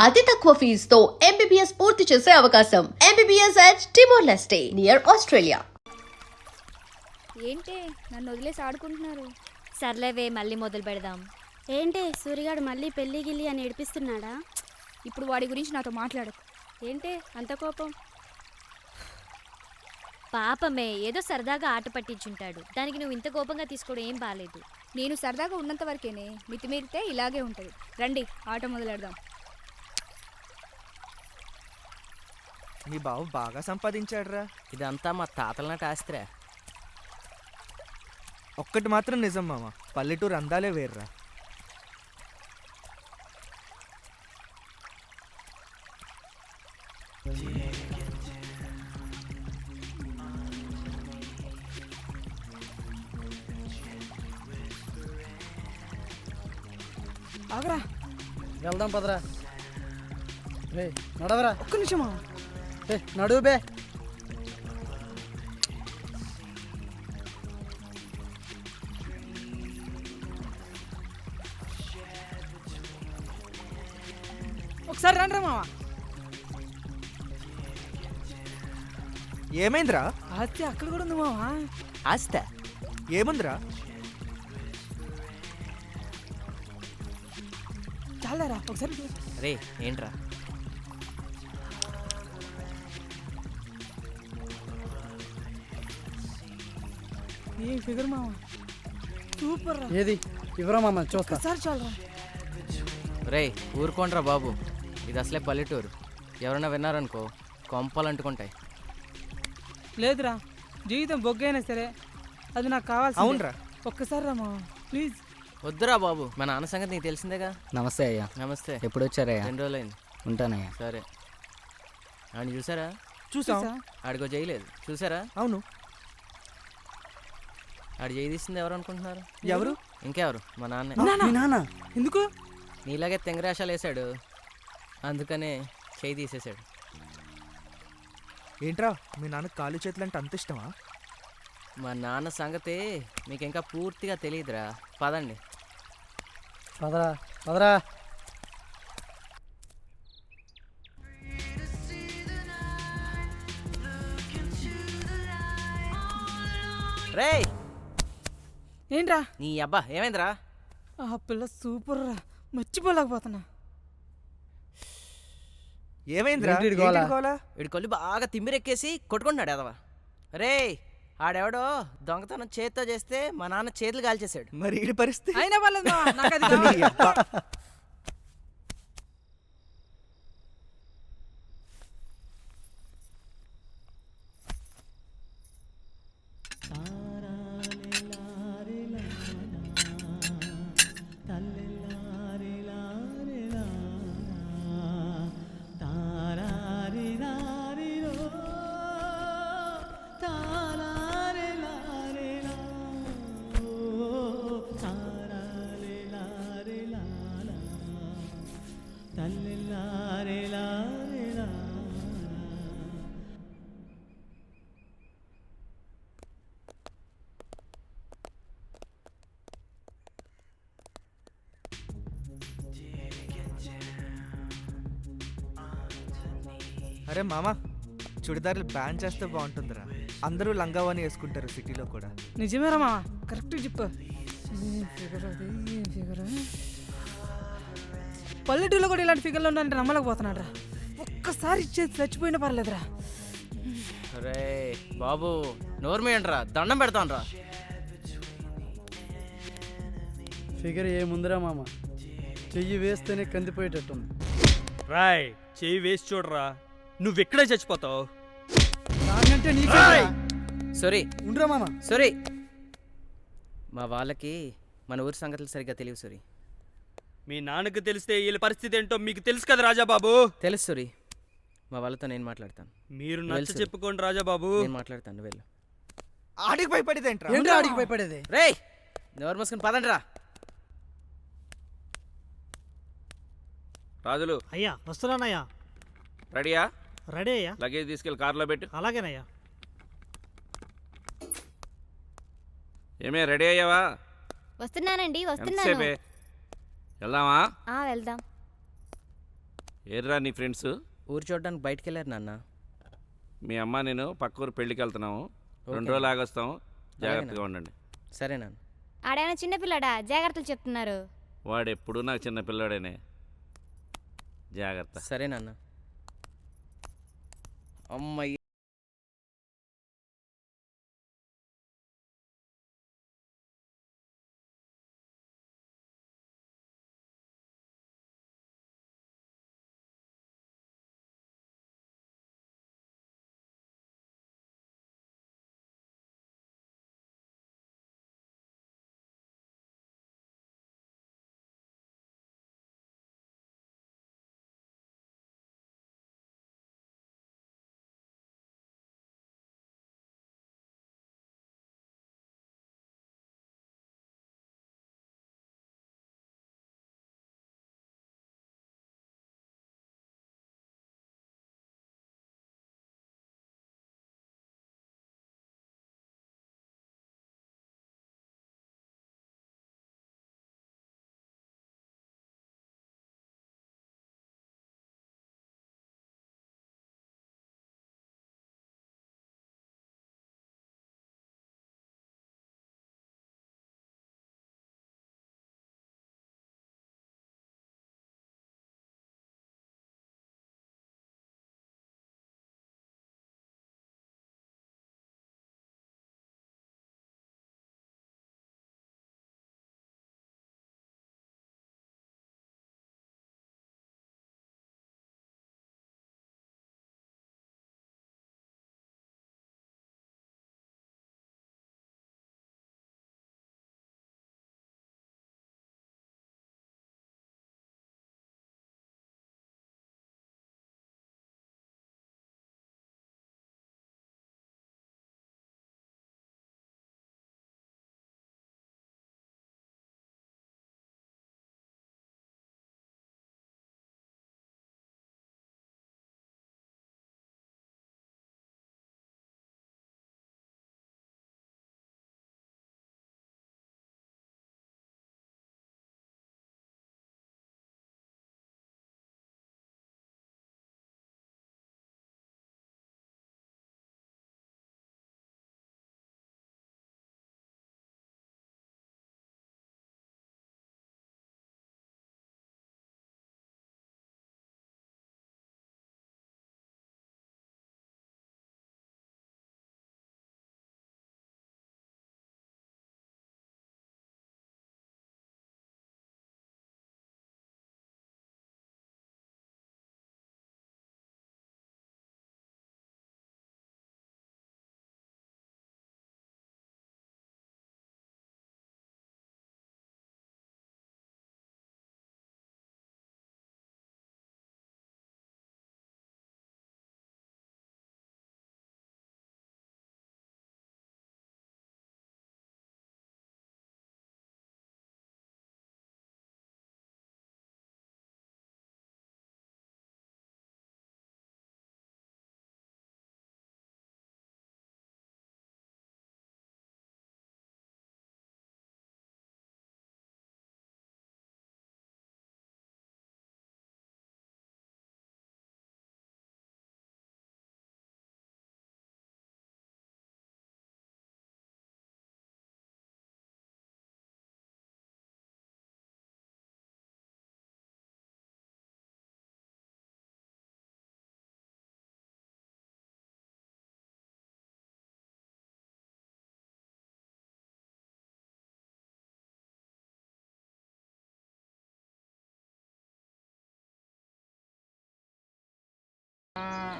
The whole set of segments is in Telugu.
అతి తక్కువ ఫీజుతో MBBS పూర్తి చేసే అవకాశం. MBBS at Timor-Leste near Australia. ఏంటే నన్ను వదిలేసి ఆడుకుంటున్నారు? సర్లేవే మళ్ళీ మొదలు పెడదాం. ఏంటి సూర్యగాడు మళ్ళీ పెళ్లి గిల్లి అని ఏడిపిస్తున్నాడా? ఇప్పుడు వాడి గురించి నాతో మాట్లాడకు. ఏంటి అంత కోపం? పాపమే ఏదో సరదాగా ఆట పట్టించుంటాడు. దానికి నువ్వు ఇంత కోపంగా తీసుకోవడం ఏం బాలేదు. నేను సరదాగా ఉన్నంత వరకేనే, మితిమీరితే ఇలాగే ఉంటుంది. రండి ఆట మొదలెడదాం. నీ బావు బాగా సంపాదించాడురా. ఇదంతా మా తాతల నాటి ఆస్తిరా. ఒక్కటి మాత్రం నిజం మామ, పల్లెటూరు అందాలే వేర్రా. ఆగరా, వెళ్దాం పదరా. రే నడవరా. ఒక్క నిమిషమా. నడువు బే. ఒకసారి రండి మామ. ఏమైందిరా? ఆస్తి అక్కడ కూడా ఉంది మామ. ఆస్తి ఏముందిరా? చాలరా ఒకసారి. రే ఏంట్రా? ఏం ఫిగర్ మామ, సూపర్ రా. ఏది ఇవ్వరా మామ, చూస్తా. ఒకసారి చాలరా. రే ఊరుకోండ్రా బాబు, ఇది అసలే పల్లెటూరు. ఎవరైనా విన్నారనుకో కొంపలు అంటుకుంటాయి. లేదురా, జీవితం బొగ్గైనా సరే అది నాకు కావాల్సి. అవునరా, ఒక్కసారి రా మామ ప్లీజ్. వద్దురా బాబు, మా నాన్న సంగతి నీకు తెలిసిందేగా. నమస్తే అయ్యా. నమస్తే. ఎప్పుడు వచ్చారయ్యా? 2 రోజులైంది. ఉంటానయ్యా. సరే. ఆడిని చూసారా? చూసాం. ఆడికో చేయలేదు చూసారా? అవును. ఆడి చేయి తీసింది ఎవరు అనుకుంటున్నారు? ఎవరు? ఇంకెవరు, మా నాన్నే. మీ నాన్న ఎందుకు? నీలాగే తెంగరాశాలు వేసాడు, అందుకనే చేయి తీసేశాడు. ఏంట్రా మీ నాన్న కాలు చేతులు అంటే అంత ఇష్టమా? మా నాన్న సంగతి మీకు ఇంకా పూర్తిగా తెలియదురా. పదండి. పదరా పదరా. రే ఏంట్రా? నీ అబ్బా ఏమైందిరా? ఆ పిల్ల సూపర్ రా, మర్చిపోలేకపోతున్నా. ఏమైందిరా? ఏంటి గోల? ఏంటి గోల? వీడి కొల్లి బాగా తిమ్మిరెక్కేసి కొట్టుకుంటున్నాడు ఎదవా. రే ఆడెవడో దొంగతనం చేత్తో చేస్తే మా నాన్న చేతులు కాల్చేశాడు. మరి ఈ పరిస్థితి? అయినా పర్లేదు మామ, నాకు అది నీ కావాలి. అబ్బా. అరే మామ, చుడిదారులు బ్యాన్ చేస్తే బాగుంటుందిరా. అందరూ లంగావాణి వేసుకుంటారు సిటీలో కూడా. నిజమేరా మామ, కరెక్ట్ చెప్పు. ఏం ఫిగర్ అది, ఏం ఫిగర్. పల్లెటూరులో కూడా ఇలాంటి ఫిగర్లు ఉన్నాయంటే నమ్మలేకపోతున్నాడు రా. ఒక్కసారి ఇచ్చేది చచ్చిపోయినా పర్లేదురా. రే బాబు నోర్మేయండిరా, దండం పెడతానురా. ఫిగర్ ఏముందిరా మామ, చెయ్యి వేస్తేనే కందిపోయేటట్టుంది. రాయ్ చెయ్యి వేసి చూడరా, నువ్వెక్కడే చచ్చిపోతావు. నాకంటే నీకే. సారీ ఉండరా మామ. సారీ, మా వాళ్ళకి మన ఊరి సంగతులు సరిగ్గా తెలియవు సారీ. మీ నాన్నకు తెలిస్తే వీళ్ళ పరిస్థితి ఏంటో మీకు తెలుసు కదా రాజాబాబు. తెలుసు సారీ, మా వాళ్ళతో నేను మాట్లాడతాను. మీరు నచ్చ చెప్పుకోండి రాజాబాబు. నేను మాట్లాడతాను, వెళ్ళు. ఆడికి భయపడేదేంట్రా? ఏంట్రా ఆడికి భయపడేది? రే నోరు మూసుకుని పదండి రా. రాజులు అయ్యా వస్తున్నానయ్యా. రెడీయా? రెడీ అయ్యా. లగేజ్ తీసుకెళ్ళి కార్లో పెట్టు. అలాగేనయ్యా. ఏమే రెడీ అయ్యావా? వస్తున్నానండి, వస్తున్నాను. ఎంతసేపే? వెళ్దామా? వెళ్దాం. ఏర్రా నీ ఫ్రెండ్స్? ఊరు చూడడానికి బయటికి వెళ్ళారు నాన్న. మీ అమ్మ నేను పక్క ఊరు పెళ్ళికి వెళ్తున్నాము. 2 రోజులు ఆగొస్తాము. జాగ్రత్తగా ఉండండి. సరే నాన్న. ఆడైనా చిన్నపిల్లడా జాగ్రత్తలు చెప్తున్నారు. వాడు ఎప్పుడూ నాకు చిన్న పిల్లాడేనే. జాగ్రత్త. సరే నాన్న. అమ్మయ్య.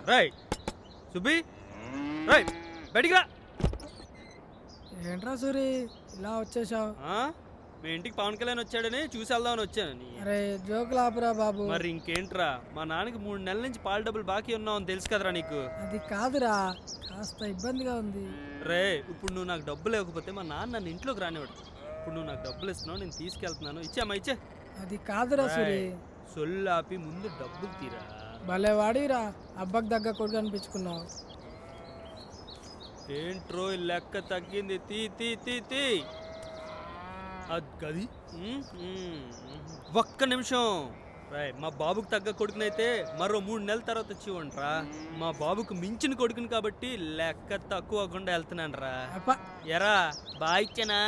రై సుబ్బి, రై బయటికి రా. ఏంట్రా సూరి ఇలా వచ్చేసావు? మీ ఇంటికి పవన్ కళ్యాణ్ వచ్చాడని చూసి వెళ్దామని వచ్చాను. అరే జోకులు ఆపురా బాబు. మరి ఇంకేంట్రా, మా నాన్నకి 3 నెలల నుంచి పాల డబ్బులు బాకీ ఉన్నావు తెలుసు కదరా నీకు. అది కాదురా, కాస్త ఇబ్బందిగా ఉంది. రే ఇప్పుడు నువ్వు నాకు డబ్బులు లేకపోతే మా నాన్న నన్ను ఇంట్లోకి రానివాడు. ఇప్పుడు నువ్వు నాకు డబ్బులు ఇస్తున్నావు, నేను తీసుకెళ్తున్నాను. ఇచ్చామా? ఇచ్చే. అది కాదురా సూరి. సొల్లాపి ముందు డబ్బులు తీరా. భలే వాడిరా, అబ్బకు దగ్గర కొడుకు అనిపించుకున్నావు. ఏంట్రో లెక్క తగ్గింది. తీ తీ తీ తీ. అది ఒక్క నిమిషం. రాయ్ మా బాబుకు తగ్గ కొడుకునైతే మరో 3 నెలల తర్వాత వచ్చి ఇవ్వండిరా. మా బాబుకు మించిన కొడుకుని కాబట్టి లెక్క తక్కువ అవ్వకుండా వెళ్తున్నాను రా. అబ్బా. ఎరా బాగా ఇచ్చానా?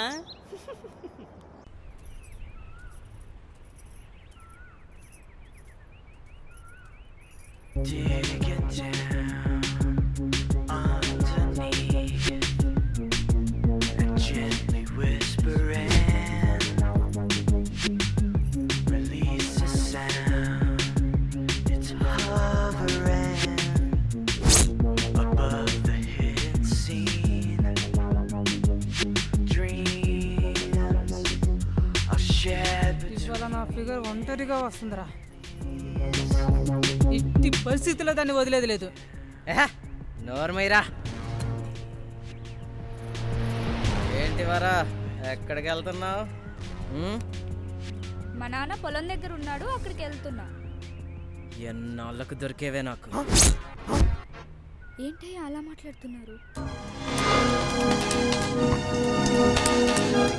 ఇవాళ నా ఫిగర్ ఒంటరిగా వస్తుందిరా. ఇట్టి పరిస్థితిలో దాన్ని వదిలేది లేదు. నోర్మైరా. ఏంటి వరా, ఎక్కడికి వెళ్తున్నావు? మా నాన్న పొలం దగ్గర ఉన్నాడు, అక్కడికి వెళ్తున్నా. ఎన్నాళ్ళకు దొరికేవే నాకు. ఏంటయ్యా అలా మాట్లాడుతున్నారు?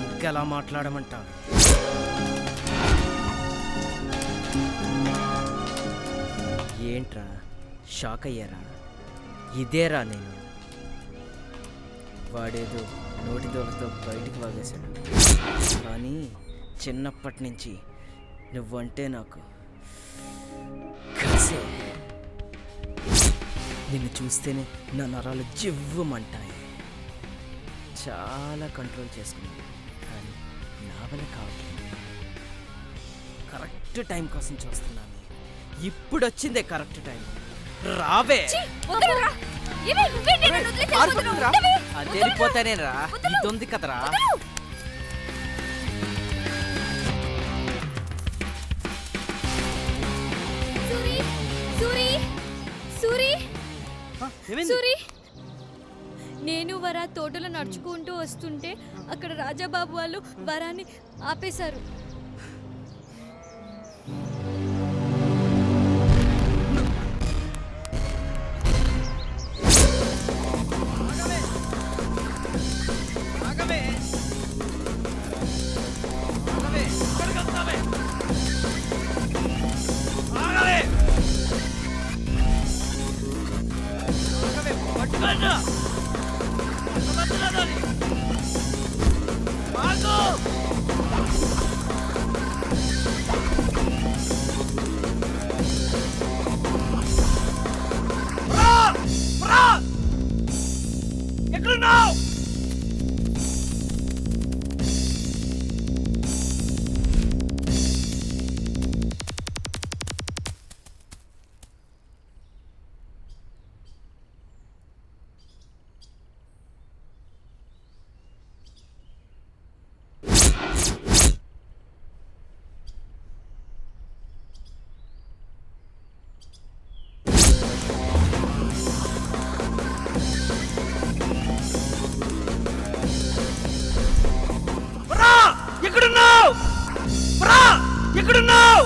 ఇంకెలా మాట్లాడమంట? ఏంట్రా షాక్ అయ్యారా? ఇదేరా నేను. వాడేదో నోటి దోలతో బయటికి వాగేశాడు, కానీ చిన్నప్పటి నుంచి నువ్వంటే నాకు కసే. నిన్ను చూస్తేనే నా నరాలు జివ్వమంటాయి. చాలా కంట్రోల్ చేసుకున్నాను, కానీ నా వల్ల కావట్లేదు. కరెక్ట్ టైం కోసం చూస్తున్నాను. ఇప్పుడు వచ్చిందే కరెక్ట్ టైం. రావే. అది వెళ్ళిపోతానే రా. ఇది ఉంది కదరా. సూరి, నేను వరా తోటలో నడుచుకుంటూ వస్తుంటే అక్కడ రాజాబాబు వాళ్ళు వరాన్ని ఆపేశారు. ఎక్కడున్నావు? ఎక్కడున్నావు? ఎక్కడున్నావు?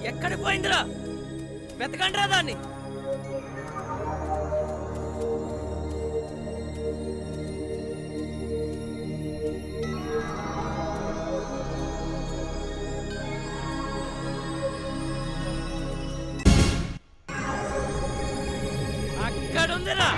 ఎక్కడికి పోయిందిరా? వెతకండి రా దాన్ని. అక్కడుందిరా.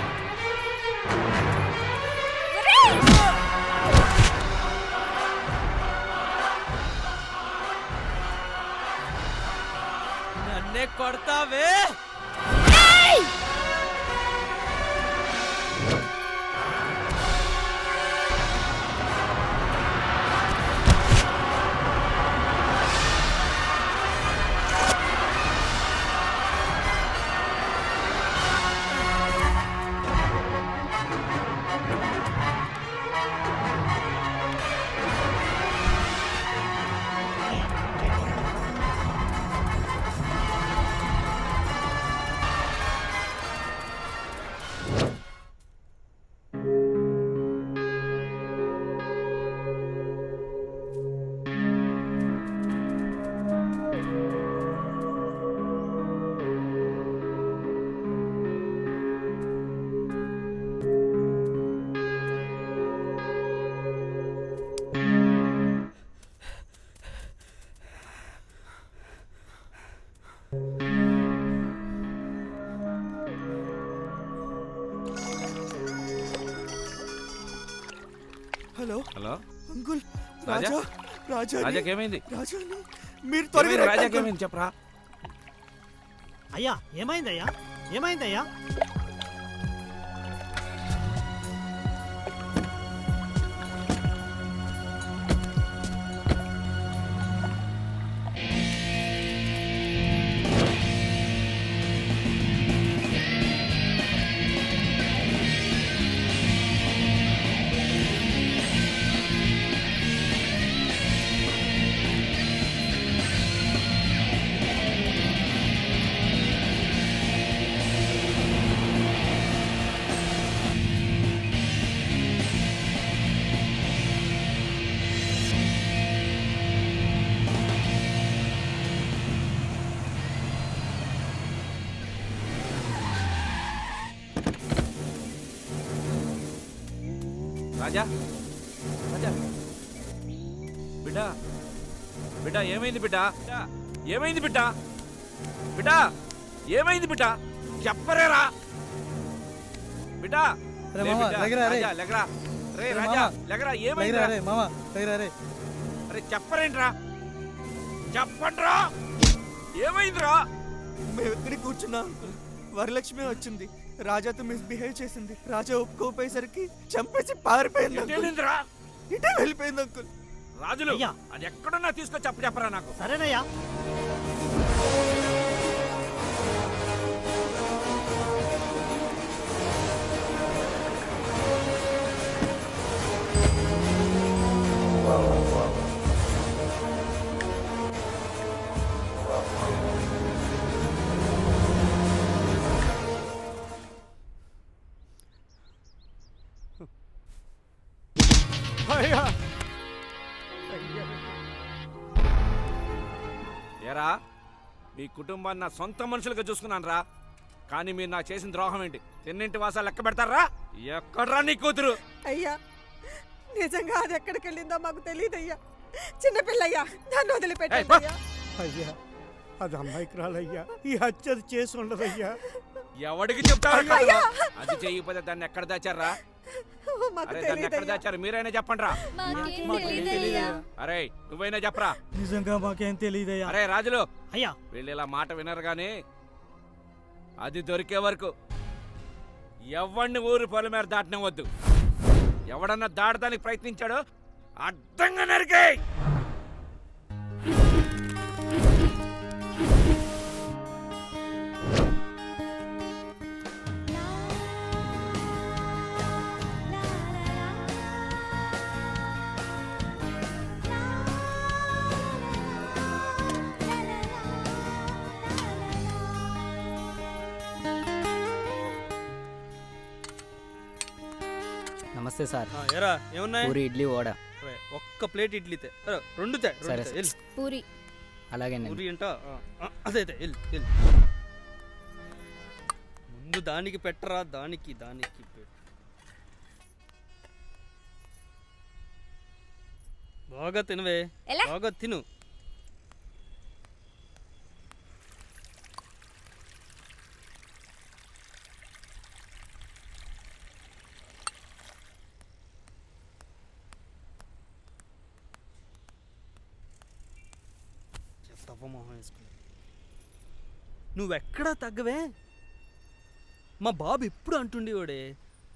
నన్నే కొడతావే? అంకుల్ రాజా? రాజా రాజా రాజాకి ఏమైంది? రాజా మీరు త్వరగా ఏమైంది? రండి, రాజాకి అంకుల్. ఏమైంది చెప్పరా? అయ్యా ఏమైందయ్యా ఏమైందయ్యా రాజా రాజా బిడ్డా బిడ్డా ఏమైంది బిడ్డా? బిడ్డా, ఏమైంది బిడ్డా? బిడ్డా ఏమైంది బిడ్డా? చెప్పరేరా బిడ్డా? అరే లే మామ, బిడ్డా, లెగరా, రే. రాజా, లెగరా రే అరే రాజా మామ, లెగరా ఏమైంది రే మామ రే అరే చెప్పరేంట్రా? చెప్పండ్రా ఏమైందిరా? మేము ఇక్కడే కూర్చున్నాం అంకుల్. వరలక్ష్మి వచ్చింది, రాజాతో మిస్బిహేవ్ చేసింది. రాజా ఒప్పుకోపోయేసరికి చంపేసి పారిపోయింది అంకుల్. ఏంటిరా? ఇటే వెళ్ళిపోయింది అంకుల్. రాజులు అది ఎక్కడున్నా తీసుకొని చెప్పరా నాకు. సరేనయ్యా ఏరా మీ కుటుంబాన్ని నా సొంత మనుషులుగా చూసుకున్నాను రా, కానీ మీరు నాకు చేసిన ద్రోహం ఏంటి? తిన్నింటి వాసాలు లెక్క పెడతారా? ఎక్కడ్రా నీ కూతురు? అయ్యా నిజంగా అది ఎక్కడికి వెళ్ళిందో మాకు తెలియదయ్యా. చిన్నపిల్లయ్యా దాన్ని వదిలిపెట్టండి అయ్యా. అయ్యా అది అమ్మాయికురాలయ్యా, ఈ హత్య అది చేసి ఉండదయ్యా. ఎవడికి చెప్తారా? అది చేయకపోతే దాన్ని ఎక్కడ దాచారా? మాకు అరే దాన్ని ఎక్కడ తెలియదయ్యా. దాచారు? మీరైనా చెప్పండి రా. అరే నువ్వైనా చెప్పరా? నిజంగా మాకేం తెలియదయ్యా. అరే రాజులు అయ్యా వీళ్ళు ఇలా మాట వినరు గాని అది దొరికే వరకు ఎవడిని ఊరు పొల మీద దాటనివ్వద్దు. ఎవడన్నా దాటడానికి ప్రయత్నించాడో అడ్డంగా నరికే. నమస్తే సార్. ఏరా ఏమున్నాయి? పూరి ఇడ్లీ వడ. రే, ఒక్క ప్లేట్ ఇడ్లీ తే. అరే, రెండు తే, రెండు సరే, తే, సరే. ఎల్. పూరి అలాగే పూరి అంట అదే ఎల్ ఎల్. ముందు దానికి పెట్టరా, దానికి దానికి పెట్టు. బాగా తినవే, ఎలా? బాగా తిను. మొహం వేసుకుని నువ్వెక్కడా తగ్గవే. మా బాబు ఎప్పుడు అంటుండేవాడే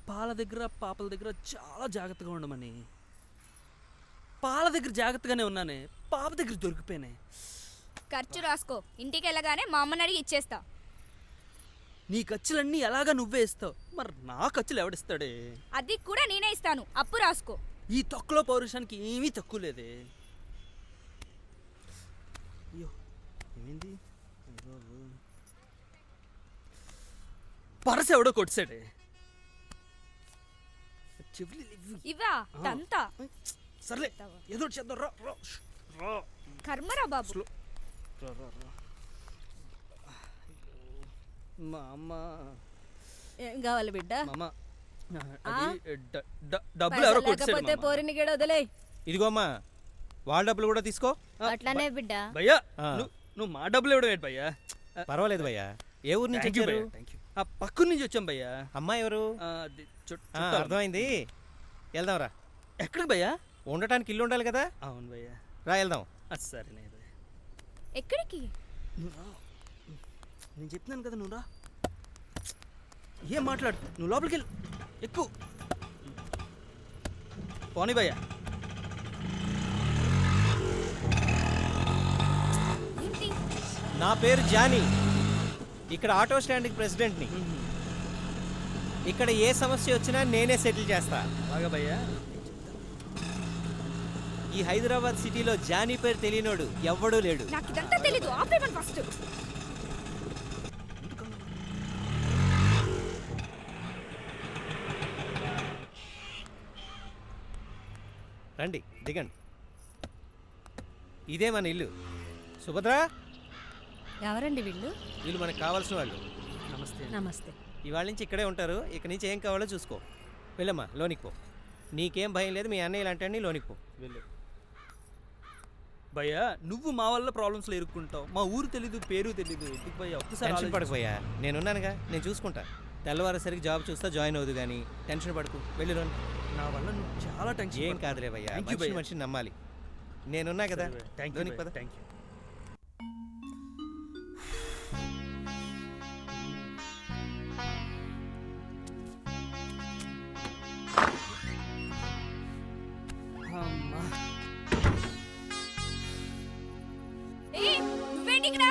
పాల దగ్గర పాపల దగ్గర చాలా జాగ్రత్తగా ఉండమని. పాల దగ్గర జాగ్రత్తగానే ఉన్నానే, పాప దగ్గర దొరికిపోయినాయి. ఖర్చు రాసుకో, ఇంటికి వెళ్ళగానే మా అమ్మని అడిగి ఇచ్చేస్తా. నీ ఖర్చులన్నీ ఎలాగా నువ్వే ఇస్తావు, మరి నా ఖర్చులు ఎవడిస్తాడే? అది కూడా నేనే ఇస్తాను, అప్పు రాసుకో. ఈ తొక్కలో పౌరుషానికి ఏమీ తక్కువ లేదే. అయ్యో ఏమైంది? పరస ఎవడో కొట్టాడే. ఇవా తంతా సర్లే ఏదో ఒకటి చేద్దాం. రా రా రా. కర్మరా బాబు. రా రా రా. మా అమ్మ ఏం కావాలి బిడ్డ? మా అమ్మ డబ్బులు ఎవరో లేకపోతే పోరిని గడ వదిలే. ఇదిగో అమ్మా, వాళ్ళ డబ్బులు కూడా తీసుకో. అట్లానే బిడ్డ. భయ్యా ఆ. నువ్వు మా డబ్బులు ఇవ్వడం ఏంటి భయ్యా? పర్వాలేదు భయ్యా. ఏ ఊరు నుంచి Thank you వచ్చారు? భయ్యా, thank you. ఆ పక్కన నుంచి వచ్చాం భయ్యా. అమ్మాయి ఎవరు? అది చుట్టాలు. అర్థమైంది, వెళ్దాంరా. ఎక్కడికి భయ్యా? ఉండటానికి ఇల్లు ఉండాలి కదా. అవును భయ్యా. రా వెళ్దాం. సరేలేదు. ఎక్కడికి? నువ్వు రా. నేను చెప్తున్నాను కదా, నువ్వు రా. ఏం మాట్లాడు, నువ్వు లోపలికి వెళ్ళు. ఎక్కువ పోనీ భయ్యా. ఏంటి? నా పేరు జానీ, ఇక్కడ ఆటో స్టాండ్కి ప్రెసిడెంట్ని. ఇక్కడ ఏ సమస్య వచ్చినా నేనే సెటిల్ చేస్తా. అలాగా భయ్యా. ఈ హైదరాబాద్ సిటీలో జానీ పేరు తెలియనోడు ఎవ్వడూ లేడు. నాకు ఇదంతా తెలీదు. ఆపేమని ఫస్ట్. రండి, దిగండి. ఇదే మన ఇల్లు. సుభద్ర, ఎవరండి వీళ్ళు? వీళ్ళు మనకు కావాల్సిన వాళ్ళు. నమస్తే. నమస్తే. ఇవాళ నుంచి ఇక్కడే ఉంటారు. ఇక్కడి నుంచి ఏం కావాలో చూసుకో. వెళ్ళమ్మా, లోనికి పో. నీకేం భయం లేదు. మీ అన్నయ్య ఇలాంటి లోనికి పో. వెళ్ళు భయ్యా. నువ్వు మా వల్ల ప్రాబ్లమ్స్లో ఇరుక్కుంటావు. మా ఊరు తెలీదు, పేరు తెలీదు. ఎందుకు భయ్యా? ఒక్కసారి టెన్షన్ పడకపోయా, నేనున్నానుగా, నేను చూసుకుంటా. తెల్లవారేసరికి జాబ్ చూస్తా, జాయిన్ అవుదు కానీ టెన్షన్ పడకు. వెళ్ళి లోని. నా వల్ల నువ్వు చాలా టెన్షన్. ఏం కాదులే భయ్యా, Thank you మనిషి భయ్యా. మనిషిని నమ్మాలి. నేనున్నా కదా. థ్యాంక్ లోనికి యూ పద. Thank you. అమ్మా. ఏయ్, నువ్వేంటి ఇక్కడ?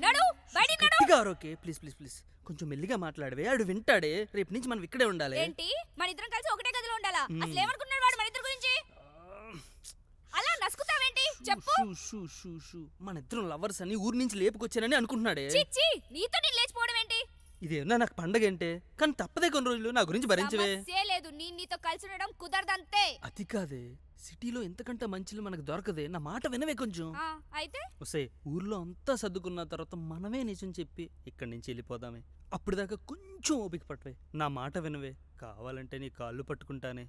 నడు, బయటికి నడు. గట్టిగా ఓకే, ప్లీజ్ ప్లీజ్ ప్లీజ్. కొంచెం మెల్లిగా మాట్లాడవే. ఆడు వింటాడే. రేపు నుంచి మనం ఇక్కడే ఉండాలి. ఏంటి? మన ఇద్దరం కలిసి ఒకటే గదిలో ఉండాలా? అసలు ఏమనుకున్నాడు వాడు మన ఇద్దరి గురించి? అలా నసుకుతావేంటి? చెప్పు. Shoe shoe shoe shoe. మన ఇద్దరం లవర్స్ అని ఊరి నుంచి లేపుకొచ్చానని అనుకుంటున్నాడే. చిచ్చి, నీతో నేను లేచిపోవడం ఏంటి? ఇదేమన్నా నాకు పండగ ఏంటే, కానీ తప్పదే కొన్ని రోజులు నా గురించి భరించవే. సమస్యే లేదు. నేను నీతో కలిసి ఉండడం కుదరదంతే. అది కాదే, సిటీలో ఎంతకంటే మంచిలు మనకు దొరకదే. నా మాట వినవే కొంచెం. అయితే వస్తే ఊర్లో అంతా సర్దుకున్న తర్వాత మనమే నిజం చెప్పి ఇక్కడి నుంచి వెళ్ళిపోదామే. అప్పటిదాకా కొంచెం ఓపిక పట్టవే. నా మాట వినవే. కావాలంటే నీ కాళ్ళు పట్టుకుంటానే.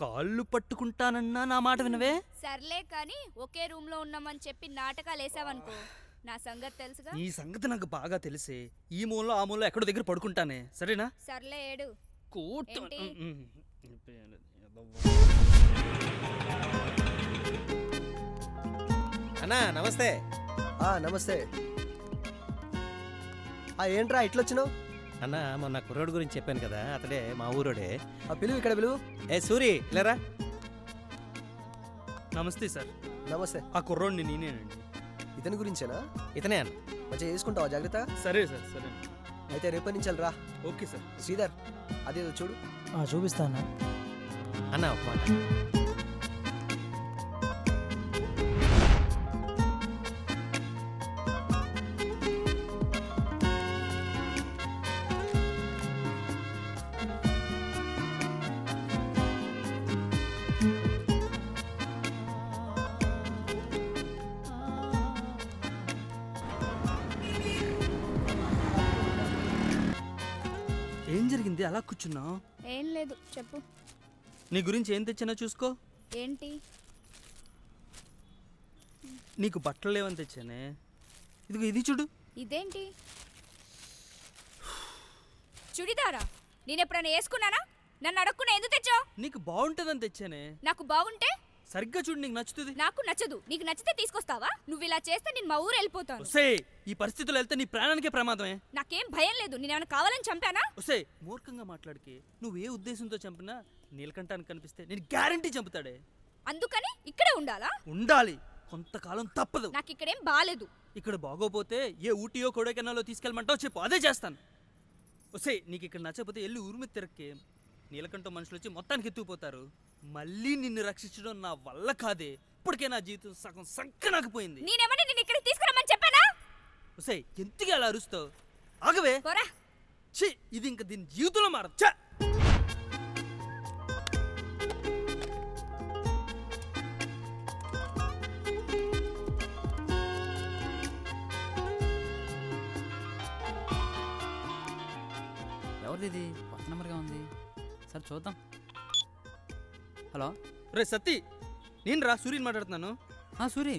కాళ్ళు పట్టుకుంటానన్నా నా మాట వినవే. సర్లే కానీ ఒకే రూమ్ లో ఉన్నామని చెప్పి నాటకాలు వేసావనుకో, నా సంగతి తెలుసుగా. ఈ సంగతి నాకు బాగా తెలిసే. ఈ మూలలో ఆ మూలలో ఎక్కడో దగ్గర పడుకుంటానే, సరేనా? సర్లే ఏడు. కోట్ ఏంటి? అన్నా నమస్తే. నమస్తే. ఏంట్రా ఇట్లొచ్చినావు? అన్న, మొన్న కుర్రోడు గురించి చెప్పాను కదా, అతడే మా ఊరోడే. పిలువు, ఇక్కడ పిలువు. ఏ సూరి, లేరా. నమస్తే సార్. నమస్తే. ఆ కుర్రోడిని నేనేనండి. ఇతని గురించేనా? ఇతనే అన్న. మంచిగా చేసుకుంటావా జాగ్రత్త? సరే సార్, సరే. అయితే రేపటి నుంచి రా. Okay sir. శ్రీధర్, అదేదో చూడు. చూపిస్తాను అన్న ఒక మాట. ఏం జరిగింది అలా కూర్చున్నావు? ఏం లేదు, చెప్పు. నీ గురించి ఏం తెచ్చినా చూసుకో. ఏంటి? నీకు బట్టలు లేవని తెచ్చానే. ఇదిగో ఇది చూడు. ఇదేంటి? చుడిదారా? నేను ఎప్పుడైనా వేసుకున్నానా? నన్ను అడగకుండా ఎందుకు తెచ్చావు? నీకు బాగుంటుందని తెచ్చానే. నాకు బాగుంటే సరిగ్గా చూడు, నీకు నచ్చుతుంది. నాకు నచ్చదు. నీకు నచ్చితే తీసుకొస్తావా? నువ్వు ఇలా చేస్తే నేను మా ఊరు వెళ్ళిపోతాను. ఒసే, ఈ పరిస్థితుల్లో వెళ్తే నీ ప్రాణానికే ప్రమాదమే. నాకేం భయం లేదు. నేనేమైనా కావాలని చంపానా? ఒసే, మూర్ఖంగా మాట్లాడికి. నువ్వు ఏ ఉద్దేశంతో చంపినా నీలకంఠానికి కనిపిస్తే నేను గ్యారంటీ చంపుతాడే. అందుకని ఇక్కడే ఉండాలా? ఉండాలి, కొంతకాలం తప్పదు. నాకు ఇక్కడేం బాలేదు. ఇక్కడ బాగోపోతే ఏ ఊటీయో కొడైకెనాలో తీసుకెళ్ళమంటావు చెప్పు, అదే చేస్తాను. ఒసే, నీకు ఇక్కడ నచ్చకపోతే వెళ్ళి ఊరి మీద తిరక్కే. నీలకంఠం మనుషులు వచ్చి మొత్తానికి ఎత్తుకుపోతారు. మళ్ళీ నిన్ను రక్షించడం నా వల్ల కాదే. ఇప్పటికే నా జీవితం సగం సంకనాకపోయింది. నేనేమన్నా నేను ఇక్కడికి తీసుకురమ్మని చెప్పానా? ఒసే, ఎందుకు అలా అరుస్తావు? ఆగవే. పోరా. ఛీ, ఇది ఇంకా దీని జీవితంలో మారదు. ఛ! ఎవరిది? కొత్త నెంబర్గా ఉంది. సరే చూద్దాం. హలో. రే సత్తి, నేను రా, సూర్యని మాట్లాడుతున్నాను. సూరి,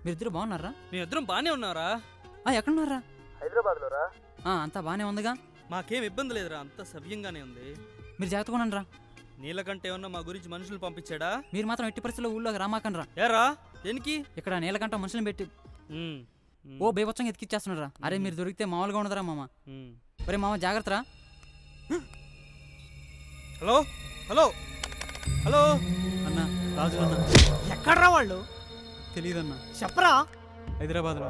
మీరిద్దరు బాగున్నారా? మేమిద్దరం బాగానే ఉన్నారా? ఎక్కడున్నారా? హైదరాబాద్లో రా. అంతా బాగానే ఉందిగా. మాకేం ఇబ్బంది లేదురా, అంతా సవ్యంగానే ఉంది. మీరు జాగ్రత్తగా ఉండండి రా. నీలకంఠ ఏమన్నా మా గురించి మనుషులు పంపించాడా? మీరు మాత్రం ఎట్టి పరిస్థితుల్లో ఊళ్ళోకి రామాకండ్రా. ఏరా దేనికి? ఇక్కడ నీలకంఠ మనుషులను పెట్టి ఓ బేబచ్చంగా ఎతికిచ్చేస్తున్నారా. అరే మీరు దొరికితే మామూలుగా ఉండదురా మామ. ఒరే మామ జాగ్రత్తరా. హలో హలో హలో అన్న రాజు అన్న ఎక్కడ్రా వాళ్ళు? తెలియదన్నా. చెప్పరా. హైదరాబాద్లో.